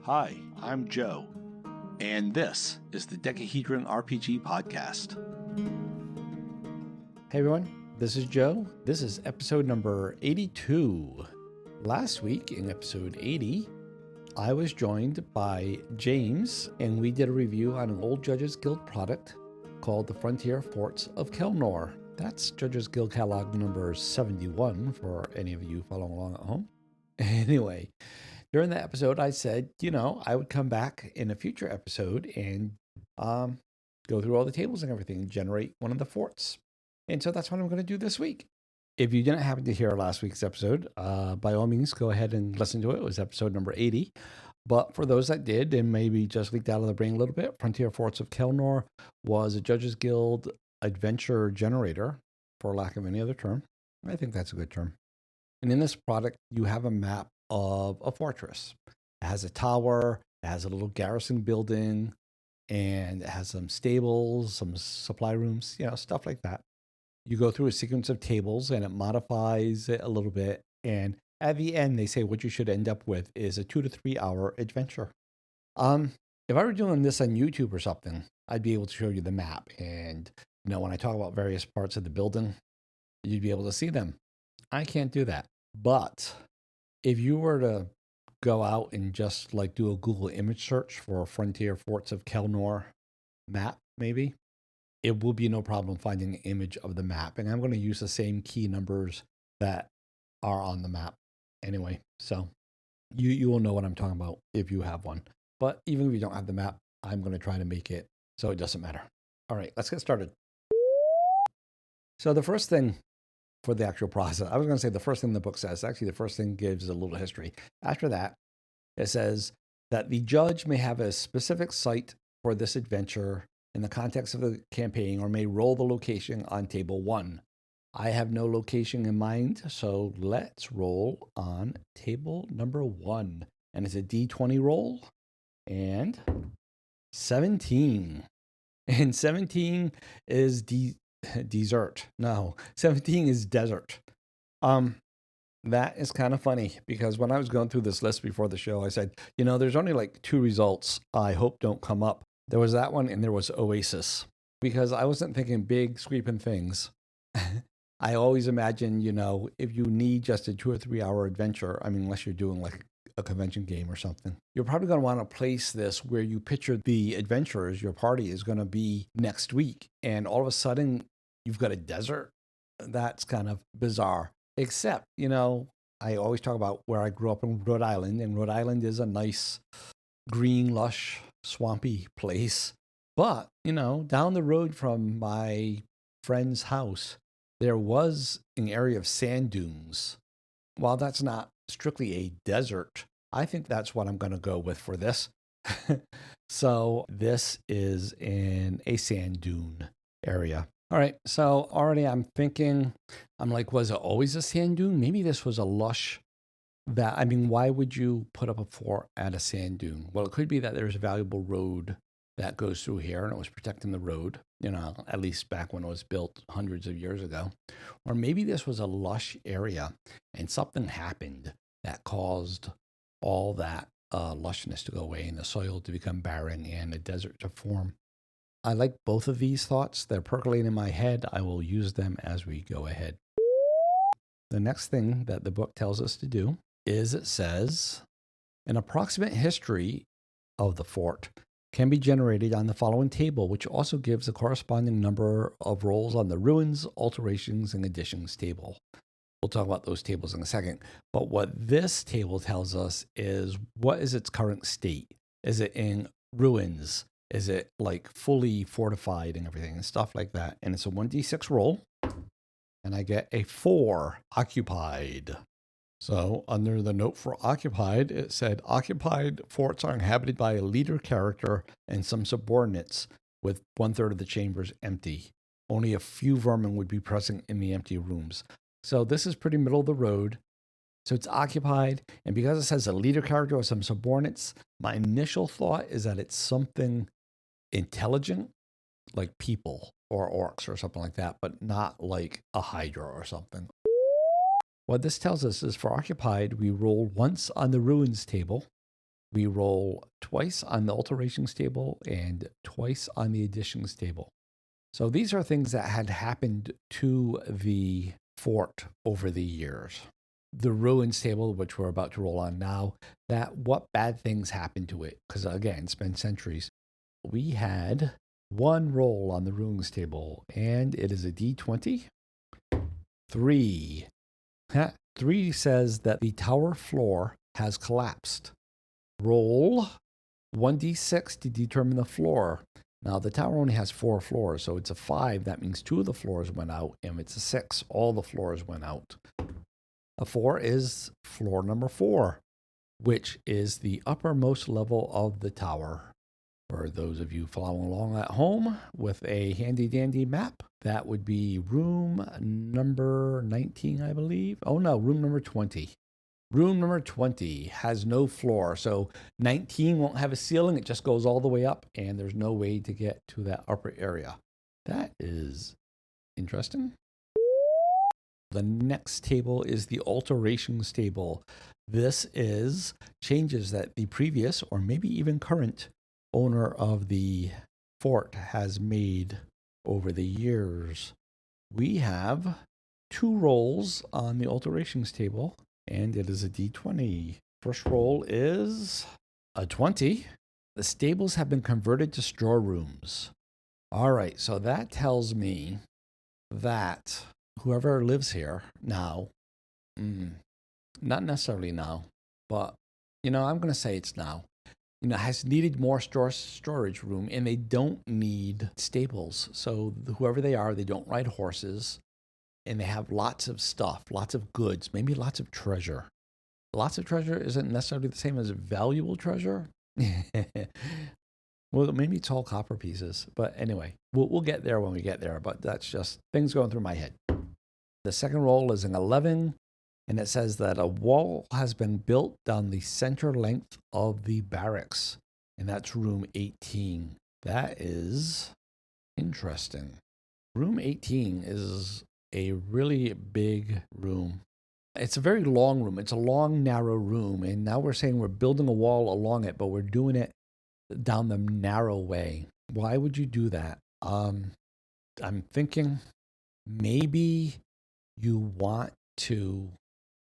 Hi, I'm Joe, and this is the Decahedron RPG Podcast. Hey everyone, this is Joe. This is episode number 82. Last week in episode 80, I was joined by James, and we did a review on an old Judges Guild product called the Frontier Forts of Kelnore. That's Judges Guild catalog number 71 for any of you following along at home. Anyway, during that episode, I said, I would come back in a future episode and go through all the tables and everything and generate one of the forts. And so that's what I'm going to do this week. If you didn't happen to hear last week's episode, by all means, go ahead and listen to it. It was episode number 80. But for those that did and maybe just leaked out of the brain a little bit, Frontier Forts of Kelnore was a Judges Guild adventure generator, for lack of any other term. I think that's a good term. And in this product, you have a map of a fortress. It has a tower, it has a little garrison building, and it has some stables, some supply rooms, stuff like that. You go through a sequence of tables and it modifies it a little bit. And at the end, they say what you should end up with is a 2 to 3 hour adventure. If I were doing this on YouTube or something, I'd be able to show you the map. And, when I talk about various parts of the building, you'd be able to see them. I can't do that. But if you were to go out and just do a Google image search for Frontier Forts of Kelnore map, maybe, it will be no problem finding an image of the map. And I'm going to use the same key numbers that are on the map anyway. So you will know what I'm talking about if you have one. But even if you don't have the map, I'm going to try to make it so it doesn't matter. All right, let's get started. So the first thing for the actual process, I was going to say the first thing the book says. Actually, the first thing gives a little history. After that, it says that the judge may have a specific site for this adventure in the context of the campaign or may roll the location on table 1. I have no location in mind, so let's roll on table number 1. And it's a D20 roll and 17. And 17 is desert. No, 17 is desert. That is kind of funny because when I was going through this list before the show, I said, there's only 2 results I hope don't come up. There was that one and there was Oasis because I wasn't thinking big sweeping things. I always imagine, if you need just a 2 or 3 hour adventure, unless you're doing a convention game or something, you're probably going to want to place this where you picture the adventurers, your party is going to be next week. And all of a sudden you've got a desert. That's kind of bizarre. Except, I always talk about where I grew up in Rhode Island, and Rhode Island is a nice, green, lush, swampy place. But, down the road from my friend's house, there was an area of sand dunes. While that's not strictly a desert, I think that's what I'm going to go with for this. So this is in a sand dune area. All right, so already I'm thinking, was it always a sand dune? Maybe this was a lush why would you put up a fort at a sand dune? Well, it could be that there's a valuable road that goes through here and it was protecting the road, at least back when it was built hundreds of years ago. Or maybe this was a lush area and something happened that caused all that lushness to go away and the soil to become barren and a desert to form. I like both of these thoughts. They're percolating in my head. I will use them as we go ahead. The next thing that the book tells us to do is it says, an approximate history of the fort can be generated on the following table, which also gives the corresponding number of rolls on the ruins, alterations, and additions table. We'll talk about those tables in a second. But what this table tells us is what is its current state? Is it in ruins? Is it fully fortified and everything and stuff like that? And it's a 1d6 roll. And I get a 4, occupied. So under the note for occupied, it said, occupied forts are inhabited by a leader character and some subordinates with 1/3 of the chambers empty. Only a few vermin would be present in the empty rooms. So this is pretty middle of the road. So it's occupied. And because it says a leader character or some subordinates, my initial thought is that it's something intelligent, like people or orcs or something like that, but not like a hydra or something. What this tells us is for occupied, we roll once on the ruins table, we roll twice on the alterations table, and twice on the additions table. So these are things that had happened to the fort over the years. The ruins table, which we're about to roll on now, that what bad things happened to it, because again, it's been centuries. We had one roll on the ruins table, and it is a d20. 3. 3 says that the tower floor has collapsed. Roll 1d6 to determine the floor. Now, the tower only has 4 floors, so it's a 5. That means 2 of the floors went out, and it's a 6. All the floors went out. A 4 is floor number 4, which is the uppermost level of the tower. For those of you following along at home with a handy-dandy map, that would be room number 19, I believe. Oh, no, room number 20. Room number 20 has no floor, so 19 won't have a ceiling. It just goes all the way up, and there's no way to get to that upper area. That is interesting. The next table is the alterations table. This is changes that the previous, or maybe even current, owner of the fort has made over the years. We have 2 rolls on the alterations table, and it is a d20. First roll is a 20. The stables have been converted to storerooms. All right, so that tells me that whoever lives here now, not necessarily now, but, I'm going to say it's now, has needed more storage room, and they don't need stables. So whoever they are, they don't ride horses, and they have lots of stuff, lots of goods, maybe lots of treasure. Lots of treasure isn't necessarily the same as valuable treasure. Well, maybe it's all copper pieces. But anyway, we'll get there when we get there. But that's just things going through my head. The second roll is an 11. And it says that a wall has been built down the center length of the barracks. And that's room 18. That is interesting. Room 18 is a really big room. It's a very long room. It's a long, narrow room. And now we're saying we're building a wall along it, but we're doing it down the narrow way. Why would you do that? I'm thinking maybe you want to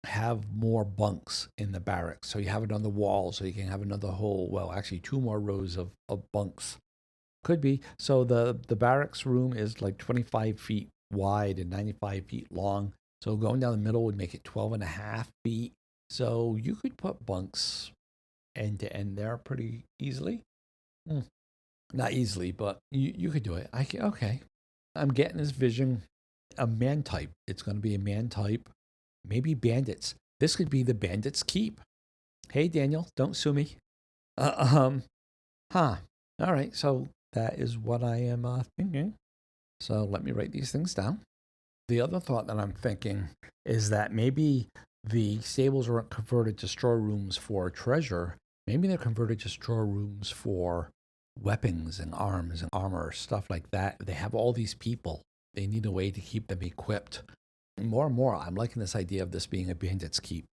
have more bunks in the barracks. So you have it on the wall so you can have another whole, well, actually 2 more rows of bunks. Could be. So the barracks room is like 25 feet wide and 95 feet long. So going down the middle would make it 12 and a half feet. So you could put bunks end to end there pretty easily. Not easily, but you could do it. Okay. I'm getting this vision. A man type. It's going to be a man type. Maybe bandits. This could be the bandits' keep. Hey, Daniel, don't sue me. All right. So that is what I am thinking. So let me write these things down. The other thought that I'm thinking is that maybe the stables aren't converted to storerooms for treasure. Maybe they're converted to storerooms for weapons and arms and armor, stuff like that. They have all these people. They need a way to keep them equipped. More and more, I'm liking this idea of this being a bandit's keep.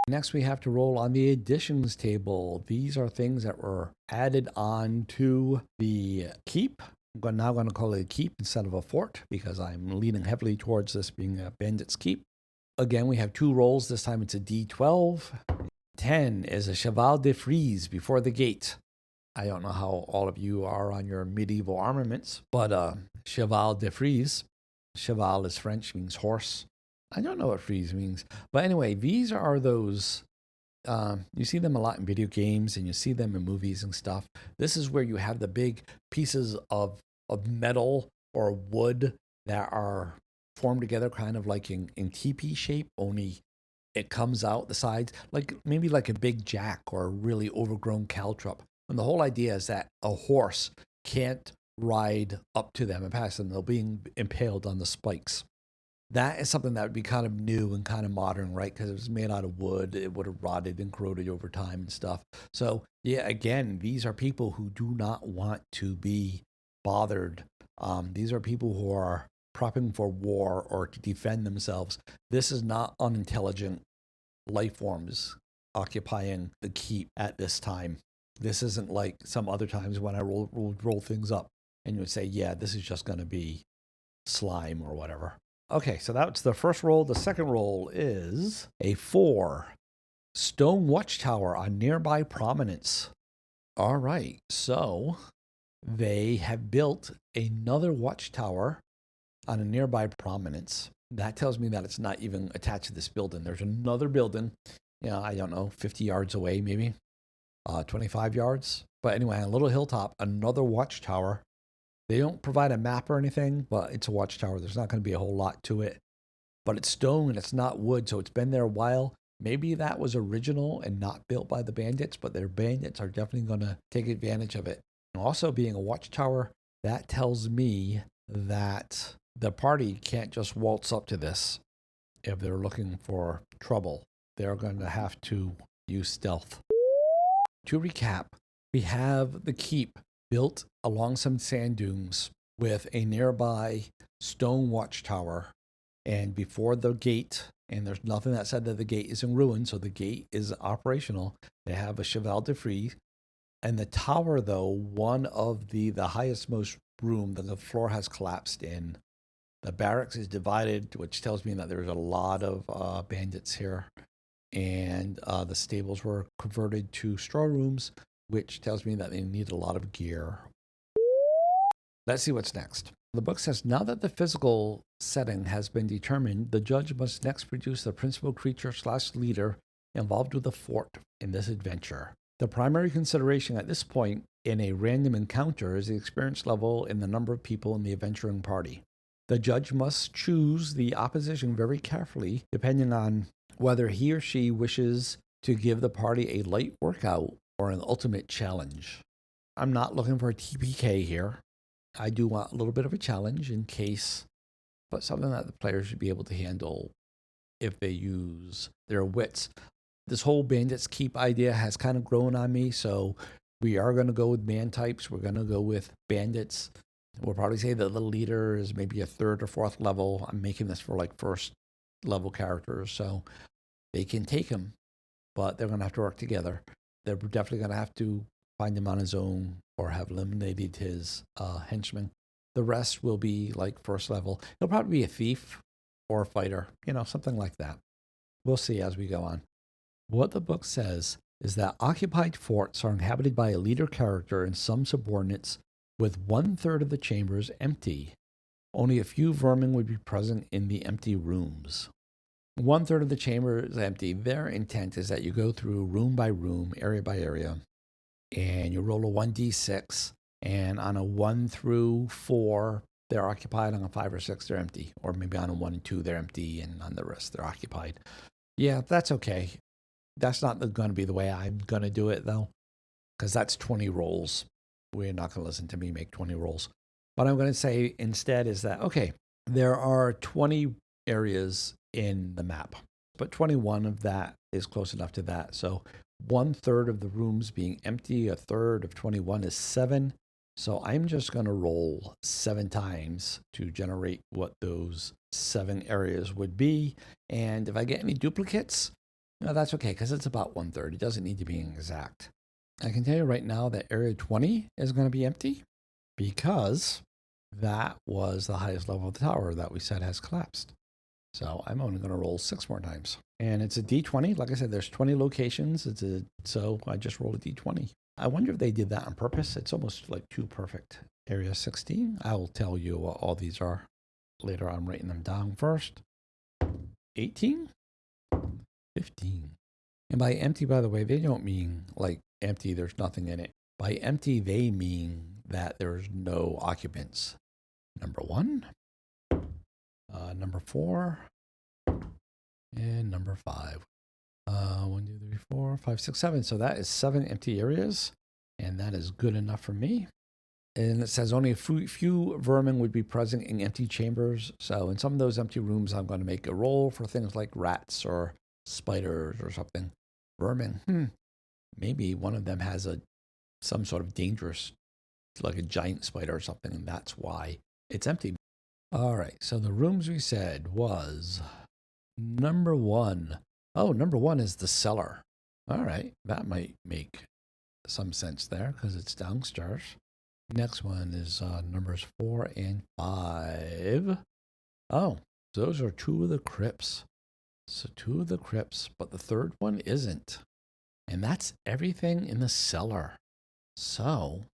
Next, we have to roll on the additions table. These are things that were added on to the keep. I'm now going to call it a keep instead of a fort because I'm leaning heavily towards this being a bandit's keep. Again, we have 2 rolls. This time it's a D12. 10 is a cheval de frise before the gate. I don't know how all of you are on your medieval armaments, but cheval de frise. Cheval is French, means horse. I don't know what frise means. But anyway, these are those, you see them a lot in video games and you see them in movies and stuff. This is where you have the big pieces of metal or wood that are formed together kind of like in teepee shape, only it comes out the sides, like maybe like a big jack or a really overgrown caltrop. And the whole idea is that a horse can't ride up to them and past them. They're being impaled on the spikes. That is something that would be kind of new and kind of modern, right? Because it was made out of wood. It would have rotted and corroded over time and stuff. So, yeah, again, these are people who do not want to be bothered. These are people who are prepping for war or to defend themselves. This is not unintelligent life forms occupying the keep at this time. This isn't like some other times when I roll things up and you would say, yeah, this is just going to be slime or whatever. Okay, so that's the first roll. The second roll is a 4. Stone watchtower on nearby prominence. All right, so they have built another watchtower on a nearby prominence. That tells me that it's not even attached to this building. There's another building, I don't know, 50 yards away, maybe 25 yards. But anyway, on a little hilltop, another watchtower. They don't provide a map or anything, but it's a watchtower. There's not going to be a whole lot to it. But it's stone and it's not wood, so it's been there a while. Maybe that was original and not built by the bandits, but their bandits are definitely going to take advantage of it. And also being a watchtower, that tells me that the party can't just waltz up to this if they're looking for trouble. They're going to have to use stealth. To recap, we have the keep built along some sand dunes with a nearby stone watchtower. And before the gate, and there's nothing that said that the gate is in ruin, so the gate is operational. They have a cheval de frise. And the tower, though, one of the highest most room that the floor has collapsed in. The barracks is divided, which tells me that there's a lot of bandits here. And the stables were converted to straw rooms, which tells me that they need a lot of gear. Let's see what's next. The book says, now that the physical setting has been determined, the judge must next produce the principal creature/leader involved with the fort in this adventure. The primary consideration at this point in a random encounter is the experience level and the number of people in the adventuring party. The judge must choose the opposition very carefully, depending on whether he or she wishes to give the party a light workout or an ultimate challenge. I'm not looking for a TPK here. I do want a little bit of a challenge in case, but something that the players should be able to handle if they use their wits. This whole bandits keep idea has kind of grown on me, so we are going to go with man types. We're going to go with bandits. We'll probably say that the leader is maybe a 3rd or 4th level. I'm making this for like 1st level characters, so they can take him, but they're going to have to work together. They're definitely going to have to find him on his own or have eliminated his henchmen. The rest will be like 1st level. He'll probably be a thief or a fighter, something like that. We'll see as we go on. What the book says is that occupied forts are inhabited by a leader character and some subordinates, with 1/3 of the chambers empty. Only a few vermin would be present in the empty rooms. 1/3 of the chamber is empty. Their intent is that you go through room by room, area by area, and you roll a 1d6, and on a 1 through 4, they're occupied. On a 5 or 6, they're empty. Or maybe on a 1 and 2, they're empty, and on the rest, they're occupied. Yeah, that's okay. That's not going to be the way I'm going to do it, though, because that's 20 rolls. We're not going to listen to me make 20 rolls. What I'm going to say instead is that, okay, there are 20 areas in the map, but 21 of that is close enough to that. So 1/3 of the rooms being empty, 1/3 of 21 is 7. So I'm just going to roll 7 times to generate what those 7 areas would be. And if I get any duplicates, that's okay, because it's about 1/3. It doesn't need to be exact. I can tell you right now that area 20 is going to be empty because that was the highest level of the tower that we said has collapsed. So I'm only going to roll 6 more times. And it's a D20. Like I said, there's 20 locations. So I just rolled a D20. I wonder if they did that on purpose. It's almost like too perfect. Area 16. I will tell you what all these are later. I'm writing them down first. 18. 15. And by empty, by the way, they don't mean like empty, there's nothing in it. By empty, they mean that there's no occupants. Number 1, number 4, and number 5. 1, 2, 3, 4, 5, 6, 7. So that is 7 empty areas, and that is good enough for me. And it says only a few vermin would be present in empty chambers. So in some of those empty rooms, I'm going to make a roll for things like rats or spiders or something. Vermin. Maybe one of them has some sort of dangerous, like a giant spider or something, and that's why it's empty. All right, so the rooms we said was number one. Oh, number one is the cellar. All right, that might make some sense there because it's downstairs. Next one is numbers 4 and 5. Oh, those are two of the crypts. So two of the crypts, but the third one isn't. And that's everything in the cellar. So,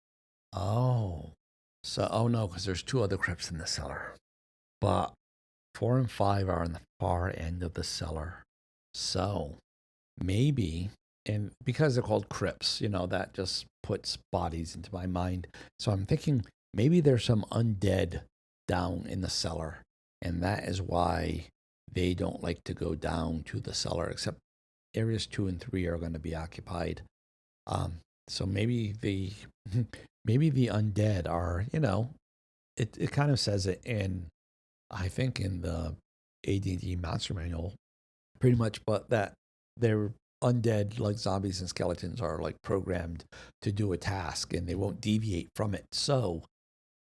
oh no, because there's two other crypts in the cellar. But 4 and 5 are on the far end of the cellar. So maybe, and because they're called crypts, that just puts bodies into my mind. So I'm thinking maybe there's some undead down in the cellar. And that is why they don't like to go down to the cellar, except areas 2 and 3 are going to be occupied. So maybe the maybe the undead are, it kind of says it in, I think in the AD&D Monster Manual, pretty much, but that they're undead, like zombies and skeletons, are like programmed to do a task and they won't deviate from it. So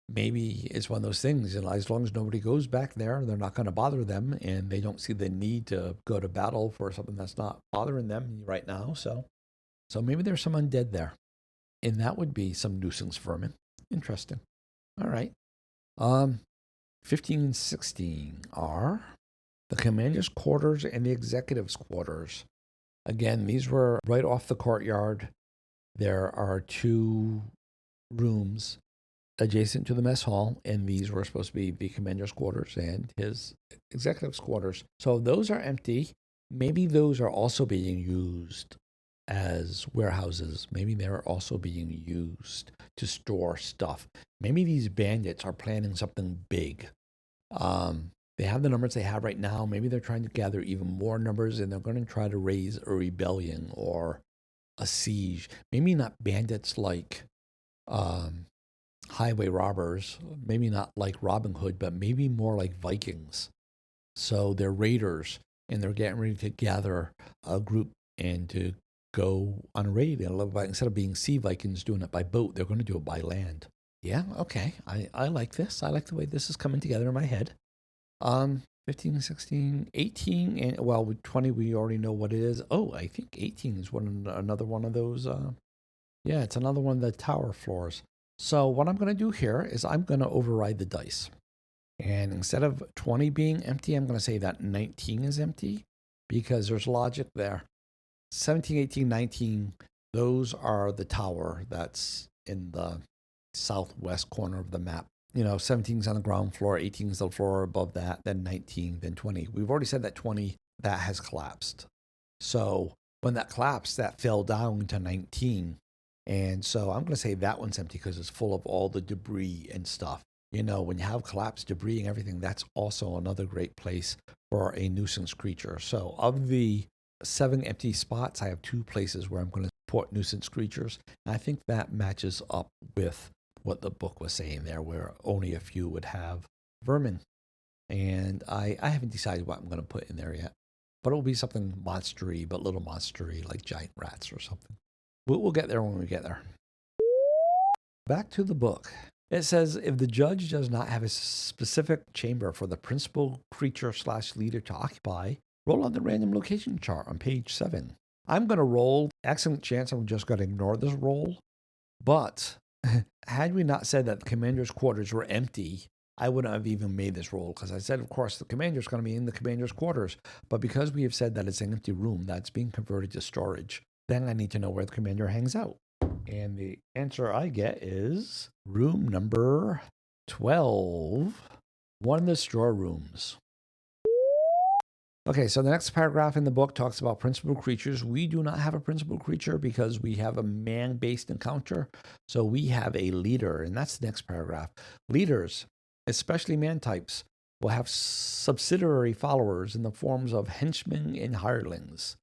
maybe it's one of those things, as long as nobody goes back there, they're not going to bother them, and they don't see the need to go to battle for something that's not bothering them right now. So maybe there's some undead there, and that would be some nuisance vermin. Interesting. All right. 15 and 16 are the commander's quarters and the executive's quarters. Again, these were right off the courtyard. There are two rooms adjacent to the mess hall, and these were supposed to be the commander's quarters and his executive's quarters. So those are empty. Maybe those are also being used as warehouses. Maybe they're also being used to store stuff. Maybe these bandits are planning something big. They have the numbers they have right now. Maybe they're trying to gather even more numbers, and they're going to try to raise a rebellion or a siege. Maybe not bandits like highway robbers, maybe not like Robin Hood, but maybe more like Vikings. So they're raiders, and they're getting ready to gather a group and to go on a raid. Instead of being sea Vikings doing it by boat, they're going to do it by land. Yeah, okay. I like this. I like the way this is coming together in my head. 15, 16, 18, and well, with 20, we already know what it is. Oh, I think 18 is another one of those. Yeah, it's another one of the tower floors. So what I'm going to do here is I'm going to override the dice. And instead of 20 being empty, I'm going to say that 19 is empty because there's logic there. 17, 18, 19, those are the tower that's in the southwest corner of the map. 17 is on the ground floor, 18 is the floor above that, then 19, then 20. We've already said that 20, that has collapsed. So when that collapsed, that fell down to 19. And so I'm going to say that one's empty because it's full of all the debris and stuff. When you have collapsed debris and everything, that's also another great place for a nuisance creature. So of the 7 empty spots, I have 2 places where I'm going to put nuisance creatures. And I think that matches up with what the book was saying there, where only a few would have vermin. And I haven't decided what I'm going to put in there yet. But it'll be something monstery, but little monstery, like giant rats or something. We'll get there when we get there. Back to the book. It says, if the judge does not have a specific chamber for the principal creature/leader to occupy, roll on the random location chart on page 7. I'm going to roll. Excellent chance I'm just going to ignore this roll. But had we not said that the commander's quarters were empty, I wouldn't have even made this roll, because I said, of course, the commander's going to be in the commander's quarters. But because we have said that it's an empty room that's being converted to storage, then I need to know where the commander hangs out. And the answer I get is room number 12, one of the storerooms. Okay, so the next paragraph in the book talks about principal creatures. We do not have a principal creature because we have a man-based encounter. So we have a leader, and that's the next paragraph. Leaders, especially man types, will have subsidiary followers in the forms of henchmen and hirelings.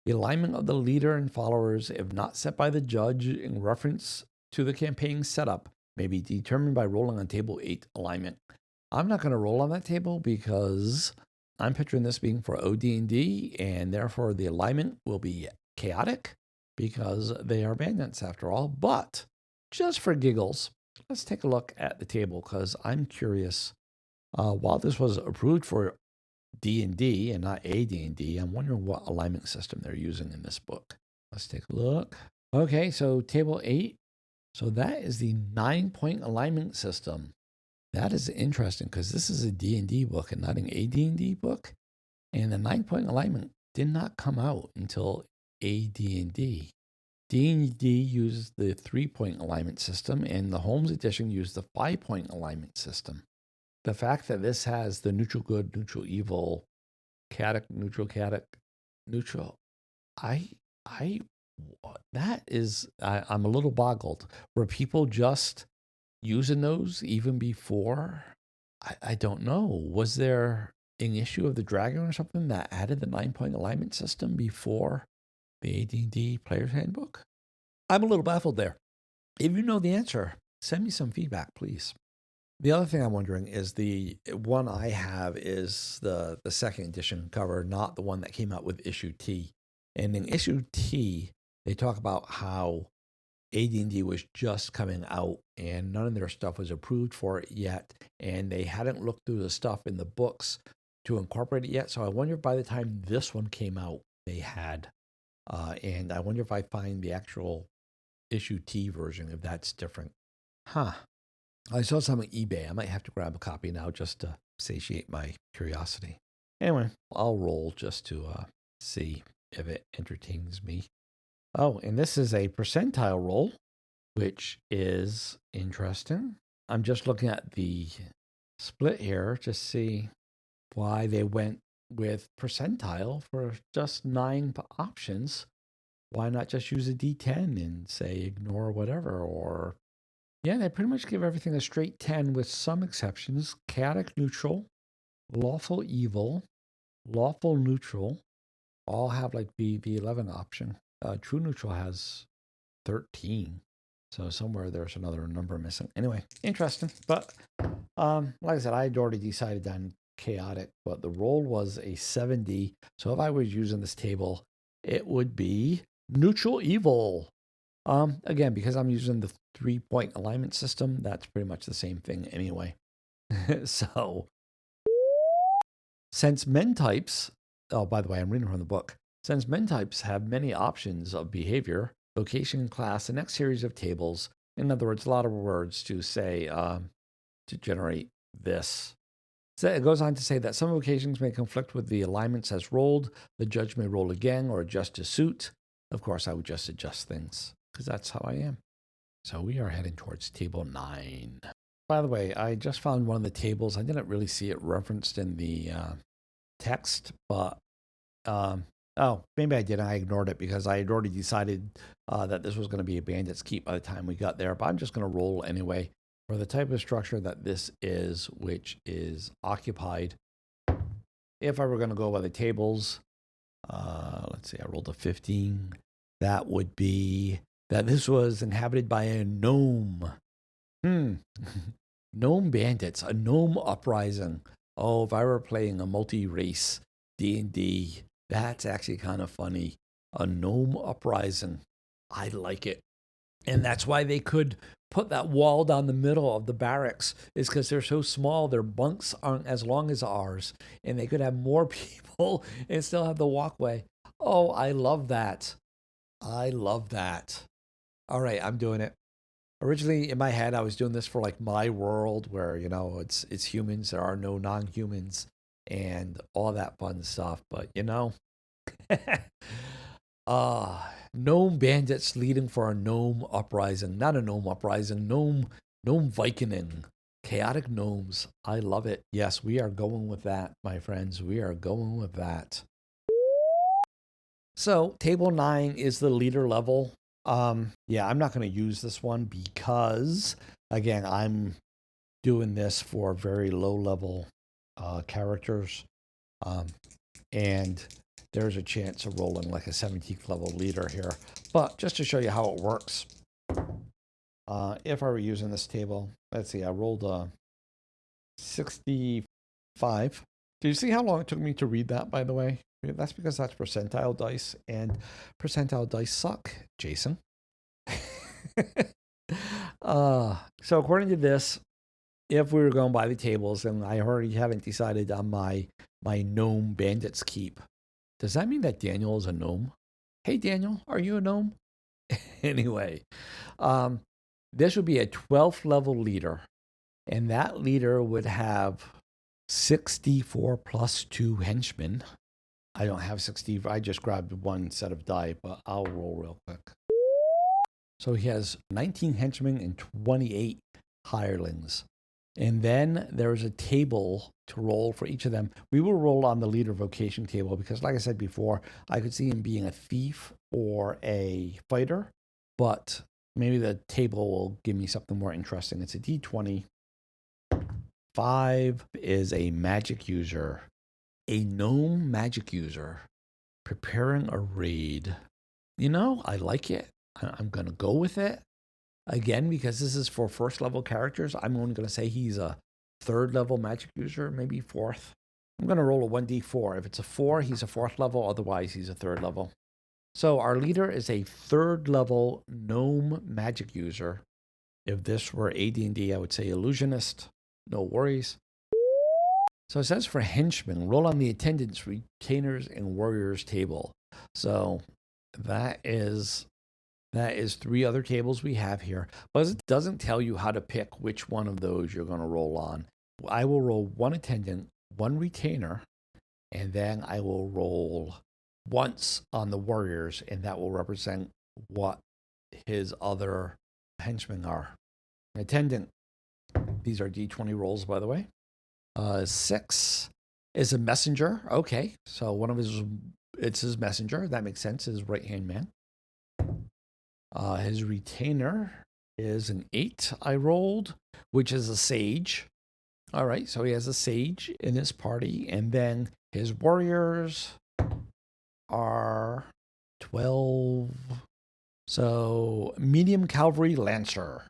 The alignment of the leader and followers, if not set by the judge in reference to the campaign setup, may be determined by rolling on table 8 alignment. I'm not going to roll on that table because I'm picturing this being for OD&D, and therefore the alignment will be chaotic because they are bandits after all. But just for giggles, let's take a look at the table because I'm curious While this was approved for D&D and not AD&D, I'm wondering what alignment system they're using in this book. Let's take a look. Okay, so table 8. So that is the 9-point alignment system. That is interesting because this is a D&D book and not an AD&D book. And the 9-point alignment did not come out until AD&D. D&D used the 3-point alignment system, and the Holmes edition used the 5-point alignment system. The fact that this has the neutral good, neutral evil, chaotic, neutral, I'm a little boggled. Were people just using those even before? I don't know. Was there an issue of the Dragon or something that added the 9-point alignment system before the AD&D Player's Handbook? I'm a little baffled there. If you know the answer, send me some feedback, please. The other thing I'm wondering is the one I have is the second edition cover, not the one that came out with issue T. And in issue T, they talk about how AD&D was just coming out and none of their stuff was approved for it yet. And they hadn't looked through the stuff in the books to incorporate it yet. So I wonder if by the time this one came out, they had. And I wonder if I find the actual issue T version, if that's different. I saw some on eBay. I might have to grab a copy now just to satiate my curiosity. Anyway, I'll roll just to see if it entertains me. Oh, and this is a percentile roll, which is interesting. I'm just looking at the split here to see why they went with percentile for just 9 options. Why not just use a D10 and say ignore whatever? Or, yeah, they pretty much give everything a straight 10 with some exceptions. Chaotic neutral, lawful evil, lawful neutral, all have like the 11 option. True neutral has 13. So somewhere there's another number missing. Anyway, interesting. But like I said, I had already decided on chaotic, but the roll was a 70. So if I was using this table, it would be neutral evil. Again, because I'm using the 3-point alignment system, that's pretty much the same thing anyway. So since men types, oh, by the way, I'm reading from the book. Since men types have many options of behavior, location, class, the next series of tables, in other words, a lot of words to say, to generate this. So it goes on to say that some vocations may conflict with the alignments as rolled. The judge may roll again or adjust to suit. Of course, I would just adjust things because that's how I am. So we are heading towards table 9. By the way, I just found one of the tables. I didn't really see it referenced in the text, but maybe I did. I ignored it because I had already decided that this was going to be a bandit's keep by the time we got there. But I'm just going to roll anyway for the type of structure that this is, which is occupied. If I were going to go by the tables, let's see, I rolled a 15. That would be that this was inhabited by a gnome. Gnome bandits, a gnome uprising. Oh, if I were playing a multi-race D&D, that's actually kind of funny. A gnome uprising. I like it. And that's why they could put that wall down the middle of the barracks, is because they're so small. Their bunks aren't as long as ours. And they could have more people and still have the walkway. Oh, I love that. I love that. All right, I'm doing it. Originally in my head, I was doing this for like my world where, you know, it's humans. There are no non-humans and all that fun stuff. But, you know, gnome bandits leading for a gnome uprising. Not a gnome uprising, gnome Vikinging. Chaotic gnomes. I love it. Yes, we are going with that, my friends. We are going with that. So table 9 is the leader level. Yeah, I'm not going to use this one because, again, I'm doing this for very low level characters. And there's a chance of rolling like a 17th level leader here. But just to show you how it works, if I were using this table, let's see, I rolled a 65. Do you see how long it took me to read that, by the way? That's because that's percentile dice, and percentile dice suck, Jason. So according to this, if we were going by the tables, and I already haven't decided on my gnome bandit's keep. Does that mean that Daniel is a gnome? Hey, Daniel, are you a gnome? Anyway, this would be a 12th level leader, and that leader would have 64 plus 2 henchmen. I don't have 60. I just grabbed one set of die, but I'll roll real quick. So he has 19 henchmen and 28 hirelings. And then there's a table to roll for each of them. We will roll on the leader vocation table because, like I said before, I could see him being a thief or a fighter, but maybe the table will give me something more interesting. It's a d20. 5 is a magic user, a gnome magic user preparing a raid. I like it. I'm going to go with it. Again, because this is for first level characters, I'm only going to say he's a 3rd level magic user, maybe 4th. I'm going to roll a 1d4. If it's a 4, he's a 4th level. Otherwise, he's a 3rd level. So our leader is a 3rd level gnome magic user. If this were AD&D, I would say illusionist. No worries. So it says for henchmen, roll on the attendants, retainers, and warriors table. So that is 3 other tables we have here, but it doesn't tell you how to pick which one of those you're going to roll on. I will roll 1 attendant, 1 retainer, and then I will roll once on the warriors, and that will represent what his other henchmen are. Attendant, these are d20 rolls, by the way. 6 is a messenger. Okay, so it's his messenger. That makes sense, his right-hand man. His retainer is an 8 I rolled, which is a sage. All right, so he has a sage in his party. And then his warriors are 12. So medium cavalry lancer.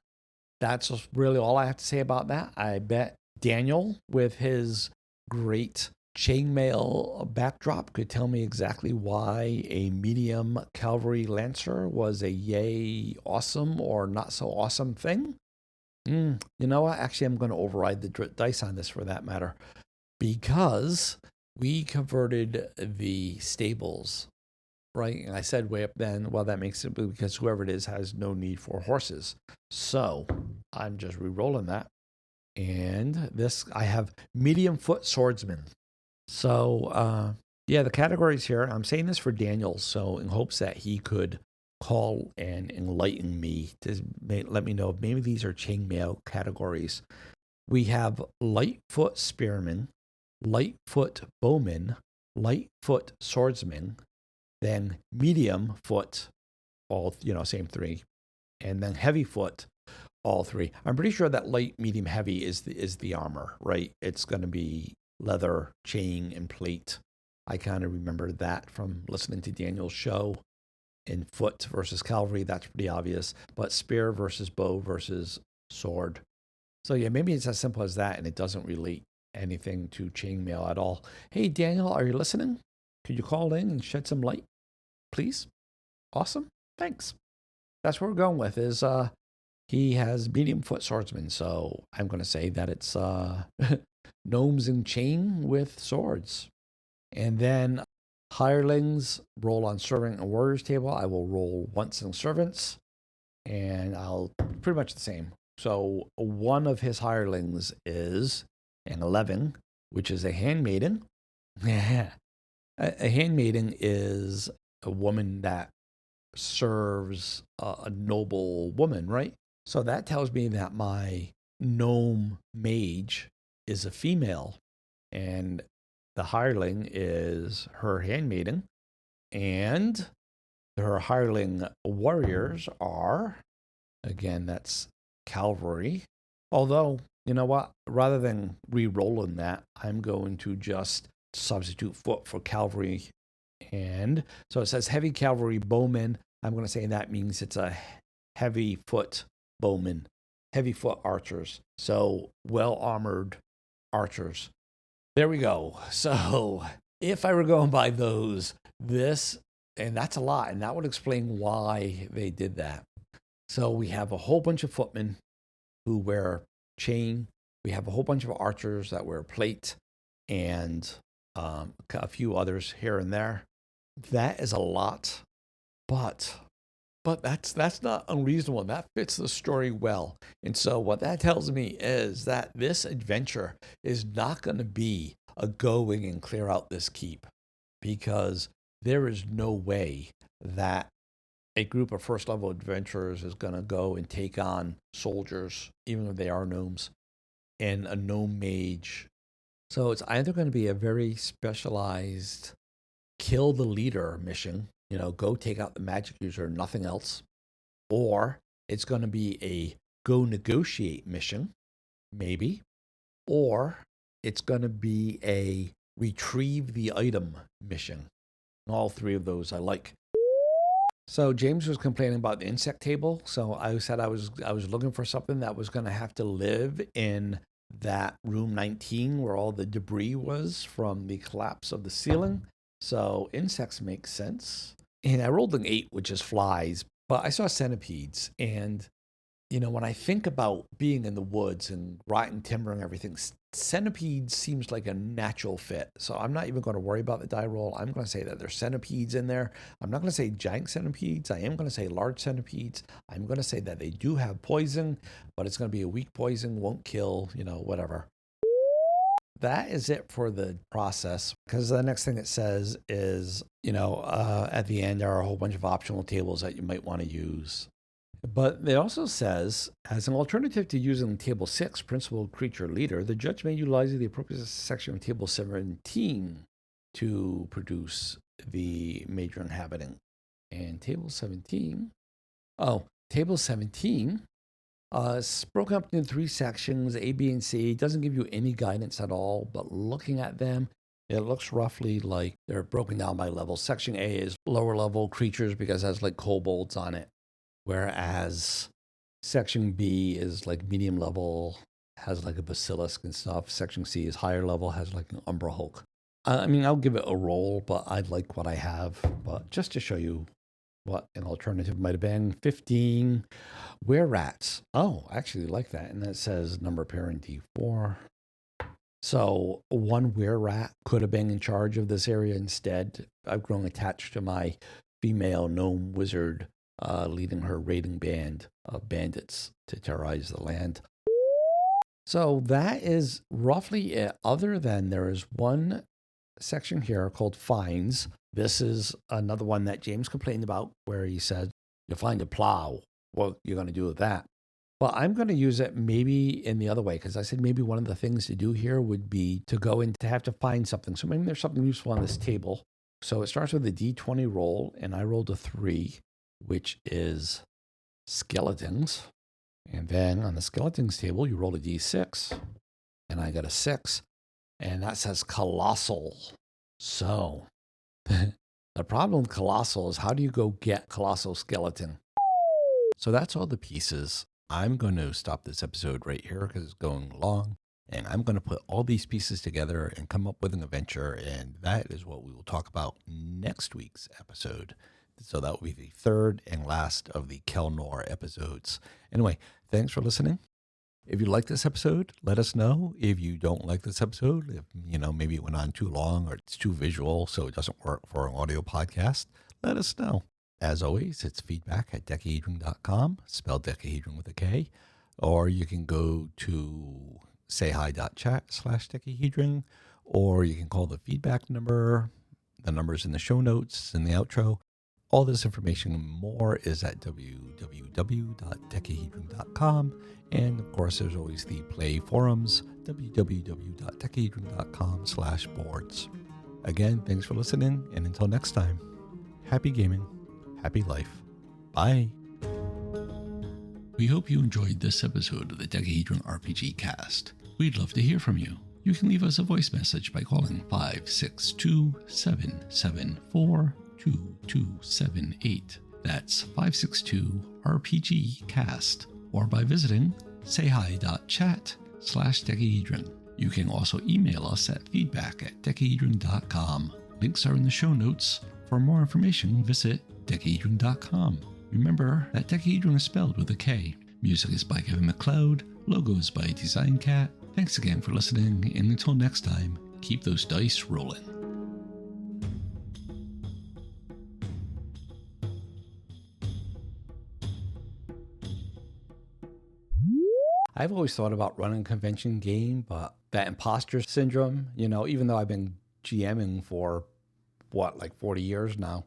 That's really all I have to say about that. I bet Daniel, with his great chainmail backdrop, could tell me exactly why a medium cavalry lancer was a yay awesome or not so awesome thing. You know what? Actually, I'm going to override the dice on this for that matter, because we converted the stables, right? And I said way up then, well, that makes it because whoever it is has no need for horses. So I'm just re-rolling that. And this, I have medium foot swordsman. So, yeah, the categories here, I'm saying this for Daniel, so in hopes that he could call and enlighten me to let me know if maybe these are chainmail categories. We have lightfoot spearman, lightfoot bowman, lightfoot swordsman, then medium foot, all, same 3, and then heavy foot, all 3. I'm pretty sure that light, medium, heavy is the armor, right? It's going to be leather, chain, and plate. I kind of remember that from listening to Daniel's show. In foot versus cavalry, that's pretty obvious. But spear versus bow versus sword. So yeah, maybe it's as simple as that, and it doesn't relate anything to chainmail at all. Hey, Daniel, are you listening? Could you call in and shed some light, please? Awesome. Thanks. That's what we're going with is he has medium foot swordsman. So I'm going to say that it's gnomes in chain with swords. And then hirelings roll on servant and warriors table. I will roll once in servants, and I'll pretty much the same. So one of his hirelings is an 11, which is a handmaiden. A handmaiden is a woman that serves a noble woman, right? So that tells me that my gnome mage is a female, and the hireling is her handmaiden, and her hireling warriors are, again, that's cavalry. Although, you know what? Rather than re-rolling that, I'm going to just substitute foot for cavalry. And so it says heavy cavalry bowman. I'm going to say that means it's a heavy foot bowman, heavy foot archers. So well-armored archers. There we go. So if I were going by those, and that's a lot, and that would explain why they did that. So we have a whole bunch of footmen who wear chain We have a whole bunch of archers that wear plate and a few others here and there. That is a lot, but that's not unreasonable. That fits the story well. And so what that tells me is that this adventure is not going to be a go in and clear out this keep, because there is no way that a group of first level adventurers is going to go and take on soldiers, even if they are gnomes, and a gnome mage. So it's either going to be a very specialized kill the leader mission, go take out the magic user, nothing else, or it's going to be a go negotiate mission, maybe, or it's going to be a retrieve the item mission. All three of those I like. So James was complaining about the insect table. So I said I was looking for something that was going to have to live in that room 19 where all the debris was from the collapse of the ceiling. So insects make sense. And I rolled an 8, which is flies, but I saw centipedes. And, when I think about being in the woods and rotten timber and everything, centipedes seems like a natural fit. So I'm not even going to worry about the die roll. I'm going to say that there's centipedes in there. I'm not going to say giant centipedes. I am going to say large centipedes. I'm going to say that they do have poison, but it's going to be a weak poison, won't kill, whatever. That is it for the process, because the next thing it says is, at the end, there are a whole bunch of optional tables that you might want to use. But it also says, as an alternative to using Table 6, Principal Creature Leader, the judge may utilize the appropriate section of Table 17 to produce the major inhabitant. And Table 17 it's broken up into 3 sections, A, B, and C. It doesn't give you any guidance at all, but looking at them, it looks roughly like they're broken down by level. Section A is lower level creatures because it has like kobolds on it, whereas Section B is like medium level, has like a basilisk and stuff. Section C is higher level, has like an Umbra Hulk. I'll give it a roll, but I like what I have. But just to show you what an alternative might have been. 15 were-rats. Oh, I actually like that. And that says number parent D4. So one were-rat could have been in charge of this area instead. I've grown attached to my female gnome wizard leading her raiding band of bandits to terrorize the land. So that is roughly it, other than there is one section here called fines. This is another one that James complained about, where he said, you find a plow, what you're going to do with that? But I'm going to use it maybe in the other way, because I said maybe one of the things to do here would be to go in to have to find something. So maybe there's something useful on this table. So it starts with a D20 roll, and I rolled a 3, which is skeletons. And then on the skeletons table, you roll a D6, and I got a 6, and that says colossal. So the problem with colossal is, how do you go get colossal skeleton? So that's all the pieces. I'm going to stop this episode right here because it's going long, and I'm going to put all these pieces together and come up with an adventure, and that is what we will talk about next week's episode. So that will be the third and last of the Kelnore episodes. Anyway, thanks for listening. If you like this episode, let us know. If you don't like this episode, if maybe it went on too long or it's too visual so it doesn't work for an audio podcast, let us know. As always, it's feedback@decahedron.com, spelled decahedron with a K, or you can go to sayhi.chat/decahedron, or you can call the feedback number. The number's in the show notes, in the outro. All this information and more is at www.decahedron.com. And of course, there's always the Play forums, www.decahedron.com/boards. Again, thanks for listening. And until next time, happy gaming, happy life. Bye. We hope you enjoyed this episode of the Decahedron RPG Cast. We'd love to hear from you. You can leave us a voice message by calling 562-774-2278. That's 562-RPG-CAST. Or by visiting sayhi.chat/decahedron. You can also email us at feedback@decahedron.com. Links are in the show notes. For more information, visit decahedron.com. Remember that Decahedron is spelled with a K. Music is by Kevin MacLeod. Logos by Design Cat. Thanks again for listening, and until next time, keep those dice rolling. I've always thought about running a convention game, but that imposter syndrome, even though I've been GMing for like 40 years now,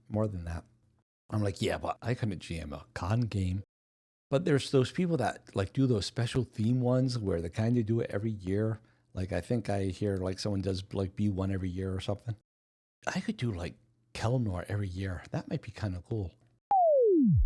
more than that. I'm like, yeah, but I couldn't GM a con game. But there's those people that like do those special theme ones where they kind of do it every year. Like I think I hear like someone does like B1 every year or something. I could do like Kelnore every year. That might be kind of cool.